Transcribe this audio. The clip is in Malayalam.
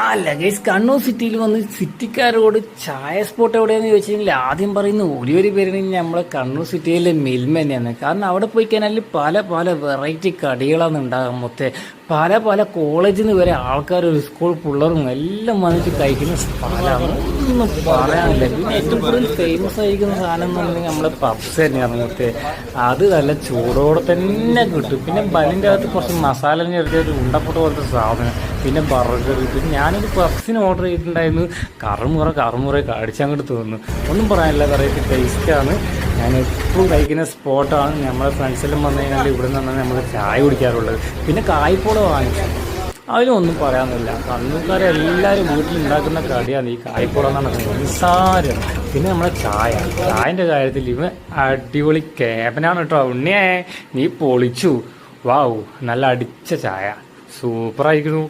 അല്ല ഗൈസ്, കണ്ണൂർ സിറ്റിയിൽ വന്ന് സിറ്റിക്കാരോട് ചായ സ്പോട്ട് എവിടെയാന്ന് ചോദിച്ചെങ്കിൽ ആദ്യം പറയുന്ന ഒരു പേരാണ് നമ്മളെ കണ്ണൂർ സിറ്റിയിലെ മിൽമ തന്നെയാണ്. കാരണം അവിടെ പോയി കഴിഞ്ഞാൽ പല പല വെറൈറ്റി കടികളാണ് ഉണ്ടാകാൻ മൊത്തം. പല പല കോളേജിൽ നിന്ന് വരെ ആൾക്കാർ, ഒരു സ്കൂൾ പിള്ളേരും എല്ലാം വന്നിട്ട് കഴിക്കുന്ന സ്ഥലമാണ്, ഒന്നും പറയാനില്ല. പിന്നെ ഏറ്റവും കൂടുതൽ ഫേമസ് ആയിരിക്കുന്ന സാധനം എന്ന് പറഞ്ഞാൽ നമ്മളെ പപ്സ് തന്നെയാണ് മൊത്തം. അത് നല്ല ചൂടോടെ തന്നെ കിട്ടും. പിന്നെ ബലിൻ്റെ അകത്ത് കുറച്ച് മസാല ചേർത്തിയ ഒരു ഉണ്ടപ്പൊട്ട് പോലത്തെ സാധനം, പിന്നെ ബർഗർ. പിന്നെ ഞാനൊരു പപ്സിന് ഓർഡർ ചെയ്തിട്ടുണ്ടായിരുന്നു. കറുമുറ കടിച്ചങ്ങോട്ട് തോന്നുന്നു. ഒന്നും പറയാനില്ല, വെറൈറ്റി ടേസ്റ്റാണ്. ഞാൻ എപ്പോഴും കഴിക്കുന്ന സ്പോട്ടാണ്. നമ്മളെ ഫ്രണ്ട്സെല്ലാം വന്നു കഴിഞ്ഞാൽ ഇവിടെ നിന്നാണ് നമ്മൾ ചായ കുടിക്കാറുള്ളത്. പിന്നെ കായ്പോള വാങ്ങിച്ചു, അതിലൊന്നും പറയാനൊന്നുമില്ല. കണ്ണൂർക്കാരെല്ലാവരും വീട്ടിലുണ്ടാക്കുന്ന കടിയാണ് ഈ കായ്പോള എന്നാണ് നിസ്സാരം. പിന്നെ നമ്മളെ ചായൻ്റെ കാര്യത്തിൽ ഇവൻ അടിപൊളി ക്യാബനാണ് കേട്ടോ. ഉണ്ണിയേ, നീ പൊളിച്ചു. വാവ്, നല്ല അടിച്ച ചായ, സൂപ്പറായിരിക്കുന്നു.